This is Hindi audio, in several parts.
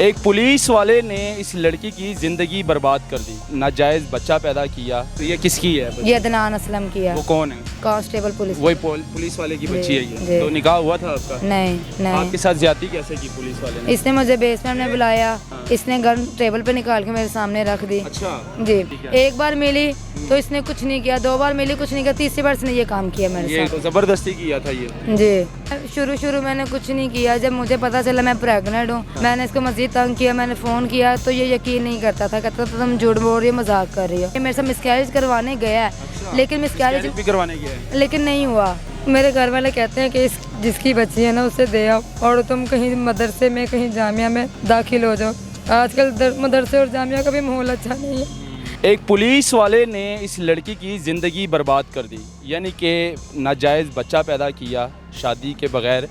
एक पुलिस वाले ने इस लड़की की ज़िंदगी बर्बाद कर दी, नाजायज़ बच्चा पैदा किया। तो ये किसकी है बच्ची? ये अदनान असलम की है। वो कौन है? Constable police. वही पुलिस वाले की बच्ची है ये। तो निकाह हुआ था आपका? नहीं आपके साथ ज्यादती कैसे की पुलिस वाले ने? इसने मुझे बेसमेंट में बुलाया। हाँ। इसने गन टेबल पे निकाल के मेरे सामने रख दी। अच्छा जी। ठीक है। एक बार मिली तो इसने कुछ नहीं किया, 2 बार मिली कुछ नहीं किया, तीसरी बार इसने ये काम किया मेरे ये साथ। तो ज़बरदस्ती किया था ये। जी। शुरू मैंने कुछ नहीं किया। जब मुझे पता चला मैं प्रेग्नेंट हूँ, मैंने इसको मजीद तंग किया। मैंने फ़ोन किया तो ये यकीन नहीं करता था, कहता था तुम झूठ बोल रही हो, मजाक कर रही हो। ये मेरे साथ मिसकैरेज करवाने गया है। अच्छा। लेकिन मिसकैरेज भी करवाने गया है लेकिन नहीं हुआ। मेरे घर वाले कहते हैं कि जिसकी बच्ची है ना उसे दे आओ और तुम कहीं मदरसे में कहीं जामिया में दाखिल हो जाओ। आजकल मदरसे और जामिया का भी माहौल अच्छा नहीं है। एक पुलिस वाले ने इस लड़की की ज़िंदगी बर्बाद कर दी, यानी कि नाजायज़ बच्चा पैदा किया शादी के बग़ैर।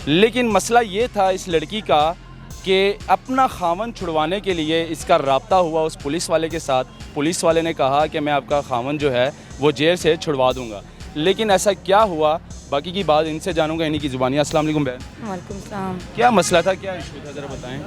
लेकिन मसला ये था इस लड़की का कि अपना खावन छुड़वाने के लिए इसका रब्ता हुआ उस पुलिस वाले के साथ। पुलिस वाले ने कहा कि मैं आपका खावन जो है वो जेल से छुड़वा दूंगा। लेकिन ऐसा क्या हुआ, बाकी की बात इनसे जानूंगा, इन्हीं की ज़ुबानी। अस्सलाम वालेकुम बहन। वालेकुम सलाम। क्या मसला था, क्या इशू था, ज़रा बताएं।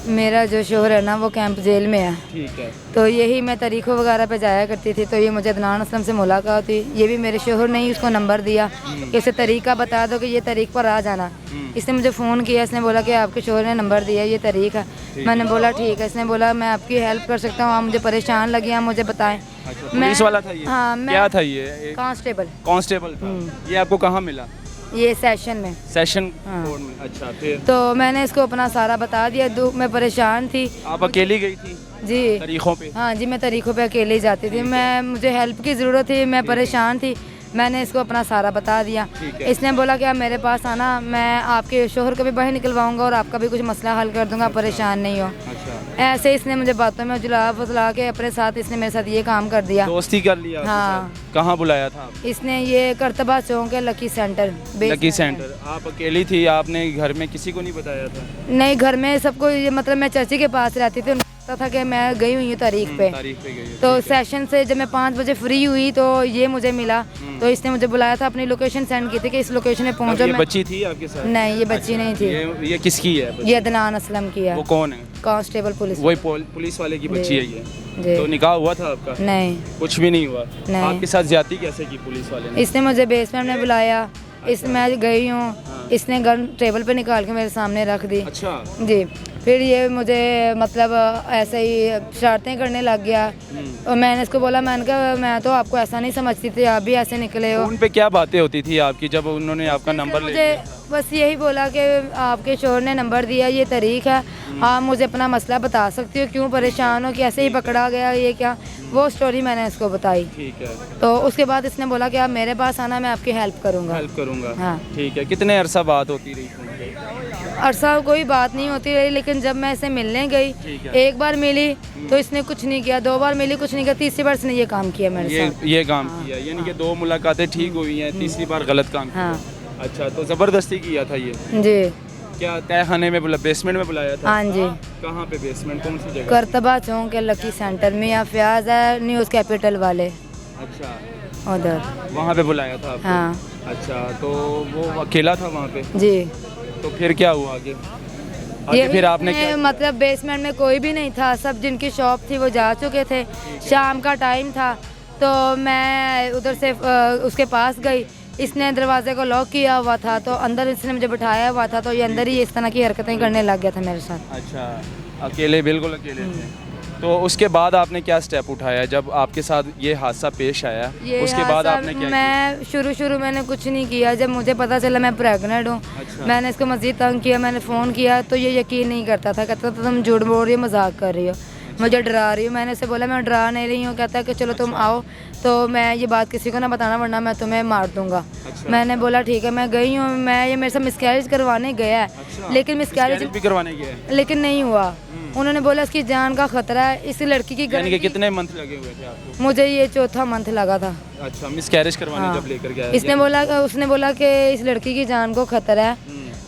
मेरा जो शोहर है ना वो कैंप जेल में है। ठीक है। तो यही मैं तरीक़ों वगैरह पे जाया करती थी। तो ये मुझे अदनान असलम से मुलाकात हुई। ये भी मेरे शोहर ने ही उसको नंबर दिया कि उसे तरीक़ा बता दो कि ये तरीक़ पर आ जाना। इसने मुझे फ़ोन किया, इसने बोला कि आपके शोहर ने नंबर दिया, ये तरीक़ है। मैंने बोला ठीक है। इसने बोला मैं आपकी हेल्प कर सकता हूँ, आप मुझे परेशान लगी, आप मुझे बताएं। अच्छा, पुलिस वाला था ये? हाँ, मैं क्या था ये? कांस्टेबल था। ये आपको कहाँ मिला? ये सेशन में। सेशन हाँ। कोर्ट में। अच्छा, फिर? तो मैंने इसको अपना सारा बता दिया। मैं परेशान थी। आप अकेली गई थी जी। तरीकों पे? हाँ जी, मैं तरीक़ों पे अकेले ही जाती थी। मुझे हेल्प की ज़रूरत थी, मैं परेशान थी। मैंने इसको अपना सारा बता दिया। इसने बोला कि आप मेरे पास आना, मैं आपके शोहर को भी बाहर निकलवाऊंगा और आपका भी कुछ मसला हल कर दूंगा। परेशान नहीं हो। अच्छा। ऐसे इसने मुझे बातों में उजला फुसला के अपने साथ इसने मेरे साथ ये काम कर दिया। दोस्ती कर लिया? हाँ। कहाँ बुलाया था आप? इसने ये करतबा चौक है, लकी सेंटर। Lucky centre. आप अकेली थी, आपने घर में किसी को नहीं बताया था? नहीं, घर में सबको, मतलब मैं चाची के पास रहती थी, उनको पता था कि मैं गई हुई हूँ तारीख पे गई। तो सेशन से जब मैं 5 बजे फ्री हुई तो ये मुझे मिला। तो इसने मुझे बुलाया था, अपनी लोकेशन सेंड की थी कि इस लोकेशन पे पहुंचो। ये बच्ची थी आपके साथ? नहीं, ये बच्ची नहीं थी। ये किसकी है बच्ची? ये अदनान असलम की है। वो कौन है? Constable police. वही पुलिस वाले की बच्ची है ये। जी। तो निकाह हुआ था आपका? नहीं, कुछ भी नहीं हुआ। नहीं। आपके साथ ज्यादती कैसे की पुलिस वाले ने? इसने मुझे बेसमेंट में बुलाया। मैं गई हूँ। इसने गन टेबल पे निकाल के मेरे सामने रख दी। अच्छा जी। फिर ये मुझे मतलब ऐसे ही शरारतें करने लग गया। और मैंने इसको बोला, मैंने कहा मैं तो आपको ऐसा नहीं समझती थी, आप भी ऐसे निकले हो। फोन पे क्या बातें होती थी आपकी जब उन्होंने आपका नंबर ले मुझे बस यही बोला कि आपके शोहर ने नंबर दिया, ये तरीक़ है, आप मुझे अपना मसला बता सकती हो, क्यों परेशान हो, कैसे ही पकड़ा गया, ये क्या, वो स्टोरी मैंने इसको बताई। ठीक है। तो उसके बाद इसने बोला कि आप मेरे पास आना, मैं आपकी हेल्प करूँगा। हाँ। ठीक है। कितने अरसा बात होती रही फोन पे? अरसा कोई बात नहीं होती रही, लेकिन जब मैं इसे मिलने गई, एक बार मिली तो इसने कुछ नहीं किया, 2 बार मिली कुछ नहीं किया, तीसरी बार इसने ये काम किया मेरे साथ। ये काम किया, यानी कि 2 मुलाकातें ठीक हुई हैं, तीसरी बार गलत काम किया। हाँ। अच्छा, तो ज़बरदस्ती किया था ये? जी। क्या तहखाने में बेसमेंट में बुलाया था? हाँ जी। कहाँ पे बेसमेंट, कौन सी जगह? करतबा चौक के लकी सेंटर में, या फ्याज है न्यूज़ कैपिटल वाले, अच्छा, उधर। वहाँ पे बुलाया था आपको? हाँ अच्छा, तो वो अकेला था वहाँ पे? जी। तो फिर क्या हुआ आगे? ये फिर आपने क्या? मतलब बेसमेंट में कोई भी नहीं था, सब जिनकी शॉप थी वो जा चुके थे। शाम का टाइम था तो मैं उधर से उसके पास गई। इसने दरवाजे को लॉक किया हुआ था, तो अंदर इसने मुझे बिठाया हुआ था, तो ये अंदर ही इस तरह की हरकतें करने लग गया था मेरे साथ। अच्छा, अकेले, बिल्कुल अकेले थे। तो उसके बाद आपने क्या स्टेप उठाया जब आपके साथ ये हादसा पेश आया? उसके बाद आपने क्या किया? मैं शुरू मैंने कुछ नहीं किया। जब मुझे पता चला मैं प्रेग्नेंट हूँ, अच्छा। मैंने इसको मज़ीद तंग किया, मैंने फ़ोन किया तो ये यकीन नहीं करता था, कहता था तुम झूठ बोल रही हो, मजाक कर रही हो, मुझे डरा रही हो। मैंने उसे बोला मैं डरा नहीं रही हूँ। कहता है कि चलो तुम आओ, तो मैं ये बात किसी को ना बताना वरना मैं तुम्हें मार दूंगा। अच्छा। मैंने बोला ठीक है। मैं गई हूँ, ये मेरे साथ मिसकैरेज करवाने गया है। अच्छा। लेकिन मिसकैरेज भी करवाने गया है? लेकिन नहीं हुआ। उन्होंने बोला इसकी जान का खतरा है, इस लड़की की यानी कि कितने मंथ लगे हुए थे आपको? मुझे ये 4था मंथ लगा था। अच्छा, मिसकैरेज करवाने हाँ। जब लेकर गया? उसने बोला कि इस लड़की की जान को खतरा है,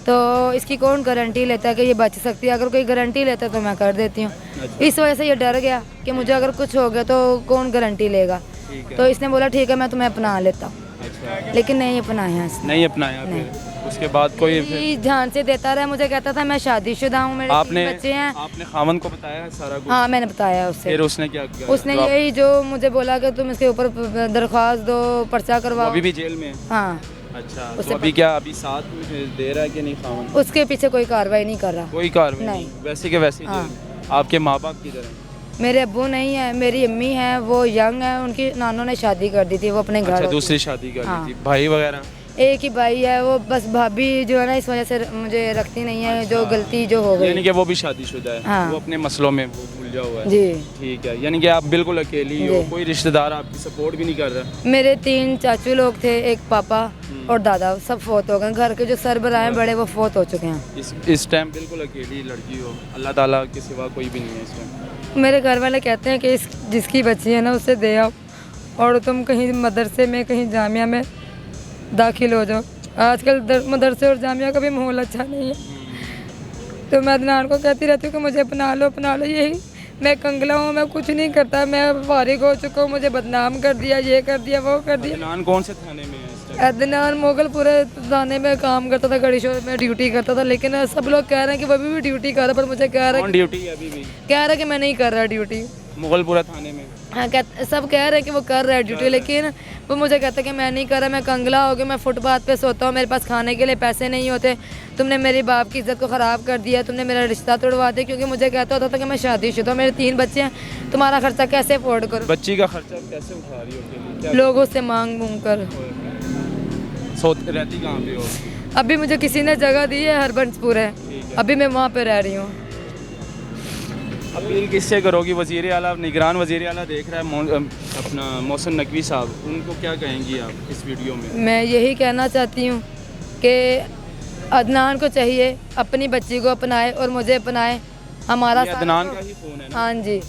तो इसकी कौन गारंटी लेता है कि ये बच सकती है। अगर कोई गारंटी लेता है तो मैं कर देती हूँ। अच्छा। इस वजह से ये डर गया कि मुझे अगर कुछ हो गया तो कौन गारंटी लेगा। तो इसने बोला ठीक है मैं तुम्हें अपना लेता हूँ। अच्छा। लेकिन नहीं अपनाया इसने। नहीं अपनाया फिर? उसके बाद कोई मेरी ध्यान से देता रहा, मुझे कहता था मैं शादीशुदा हूँ, मेरे 3 बच्चे हैं। आपने खामन को बताया सारा कुछ? हाँ मैंने बताया उससे। फिर उसने क्या किया? उसने यही जो मुझे बोला कि तुम इसके ऊपर दरख्वास्त दो, पर्चा करवाओ। अभी भी जेल में है? हाँ। अच्छा, तो अभी क्या अभी साथ में दे रहा है कि नहीं खामन? उसके पीछे कोई कार्रवाई नहीं कर रहा। कोई कार्रवाई नहीं, वैसे के वैसे हाँ। आपके माँ बाप किधर हैं? मेरे अब्बू नहीं है, मेरी अम्मी है, वो यंग है, उनकी नानों ने शादी कर दी थी, वो अपने घर। अच्छा, दूसरी शादी कर हाँ। दी थी। भाई वगैरह? एक ही भाई है, वो बस भाभी जो है ना इस वजह से मुझे रखती नहीं है। जो गलती जो हो यानी गई। कि वो भी शादीशुदा है? हाँ। वो अपने मसलों में वो उलझा हुआ है? जी ठीक है, यानी कि आप बिल्कुल अकेली हो, जी। कोई रिश्तेदार आपकी सपोर्ट भी नहीं कर रहा? मेरे 3 चाचू लोग थे, एक पापा और दादा, सब फोत हो गए। घर के जो सरबराह हैं बड़े, वो फोत हो चुके हैं। इस टाइम बिल्कुल अकेली लड़की हो, अल्लाह ताला के सिवा कोई भी नहीं है इस टाइम। मेरे घर वाले कहते हैं कि जिसकी बच्ची है ना उसे दे आओ और तुम कहीं मदरसे में, कहीं जामिया में दाखिल हो जाओ। आजकल मदरसे और जामिया का भी माहौल अच्छा नहीं है। तो मैं अदनान को कहती रहती हूँ कि मुझे अपना लो, अपना लो। यही मैं कंगला हूँ, मैं कुछ नहीं करता, मैं फारिग हो चुका हूँ, मुझे बदनाम कर दिया, ये कर दिया, वो कर दिया। अदनान कौन से थाने में है इस टाइम? अदनान मोगलपुरे थाने में काम करता था, गड़ी शोर में ड्यूटी करता था। लेकिन सब लोग कह रहे हैं कि वो अभी भी ड्यूटी कर रहा है, पर मुझे कह रहा कौन ड्यूटी है अभी भी? है कि मैं नहीं कर रहा ड्यूटी। मुगलपुरा थाने में? हाँ, सब कह रहे हैं कि वो कर रहा है ड्यूटी, लेकिन वो मुझे कहता है कि मैं नहीं कर रहा, मैं कंगला हो गया, मैं फुटपाथ पे सोता हूँ, मेरे पास खाने के लिए पैसे नहीं होते। तुमने मेरे बाप की इज्जत को ख़राब कर दिया, तुमने मेरा रिश्ता तोड़वा दिया। क्योंकि मुझे कहता होता था कि मैं शादीशुदा हूँ, मेरे 3 बच्चे हैं, तुम्हारा खर्चा कैसे अफोर्ड करूँ? बच्ची का खर्चा कैसे उठा रही हो अकेली? क्या लोगों से मांग मूंग कर। रहती कहाँ पे हो? अभी मुझे किसी ने जगह दी है, हरबंसपुर है, अभी मैं वहाँ पे रह रही हूँ। अपील किससे करोगी? वज़ीर आला, निगरान वज़ीर आला देख रहा है अपना मोहसिन नकवी साहब, उनको क्या कहेंगी आप इस वीडियो में? मैं यही कहना चाहती हूँ कि अदनान को चाहिए अपनी बच्ची को अपनाए और मुझे अपनाए। हमारा अदनान का ही फ़ोन है ना? हाँ जी,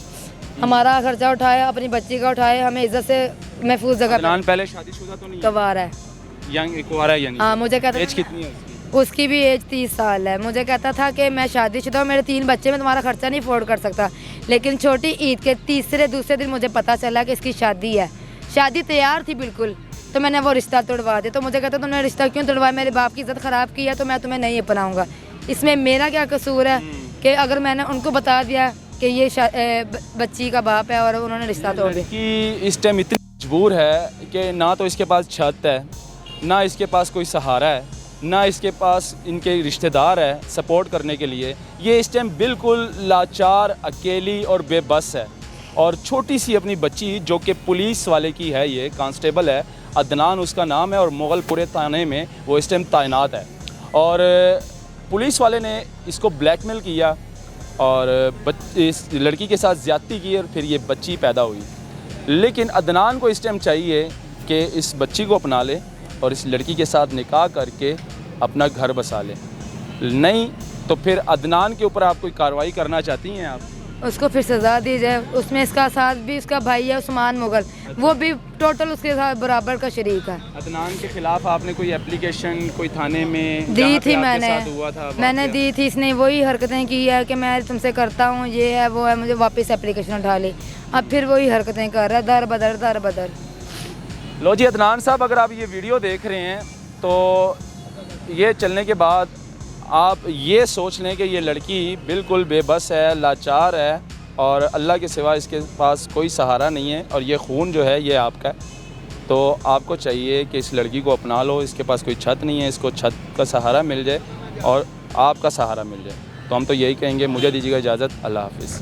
हमारा खर्चा उठाए, अपनी बच्ची का उठाए, हमें इज्जत से महफूज जगह। अदनान पहले शादीशुदा तो नहीं है? गवार है, यंग कुंवारा है यानी? हाँ। मुझे कहता एज कितनी है उसकी? उसकी भी एज 30 साल है। मुझे कहता था कि मैं शादीशुदा हूँ, मेरे 3 बच्चे, मैं तुम्हारा खर्चा नहीं अफोर्ड कर सकता। लेकिन छोटी ईद के दूसरे दिन मुझे पता चला कि इसकी शादी है। शादी तैयार थी बिल्कुल, तो मैंने वो रिश्ता तोड़वा दिया। तो मुझे कहता तुमने रिश्ता क्यों तोड़वाया? मेरे बाप की इज्जत ख़राब की है, तो मैं तुम्हें नहीं अपनाऊंगा। इसमें मेरा क्या कसूर है कि अगर मैंने उनको बता दिया कि ये बच्ची का बाप है और उन्होंने रिश्ता तोड़ दिया। कि इस टाइम इतनी मजबूर है कि ना तो इसके पास छत है, ना इसके पास कोई सहारा है, ना इसके पास इनके रिश्तेदार है सपोर्ट करने के लिए। ये इस टाइम बिल्कुल लाचार, अकेली और बेबस है। और छोटी सी अपनी बच्ची जो कि पुलिस वाले की है, ये कांस्टेबल है, अदनान उसका नाम है, और मुगलपुरे थाने में वो इस टाइम तैनात है। और पुलिस वाले ने इसको ब्लैकमेल किया और इस लड़की के साथ ज़्यादती की और फिर ये बच्ची पैदा हुई। लेकिन अदनान को इस टाइम चाहिए कि इस बच्ची को अपना ले और इस लड़की के साथ निकाह करके अपना घर बसा ले। नहीं तो फिर अदनान के ऊपर आप कोई कार्रवाई करना चाहती हैं आप? उसको फिर सज़ा दी जाए। उसमें इसका साथ भी उसका भाई है उस्मान मुगल, वो भी टोटल उसके साथ बराबर का शरीक है। अदनान के खिलाफ आपने कोई एप्लीकेशन कोई थाने में दी थी? मैंने दी थी। इसने वही हरकतें की है कि मैं तुमसे करता हूँ, ये है वो है, मुझे वापस एप्लीकेशन उठा ली। अब फिर वही हरकतें कर रहा है, दर बदर। लो जी अदनान साहब, अगर आप ये वीडियो देख रहे हैं तो ये चलने के बाद आप ये सोच लें कि ये लड़की बिल्कुल बेबस है, लाचार है और अल्लाह के सिवा इसके पास कोई सहारा नहीं है, और ये खून जो है ये आपका है। तो आपको चाहिए कि इस लड़की को अपना लो। इसके पास कोई छत नहीं है, इसको छत का सहारा मिल जाए और आपका सहारा मिल जाए। तो हम तो यही कहेंगे। मुझे दीजिएगा इजाज़त। अल्लाह हाफ़िज़।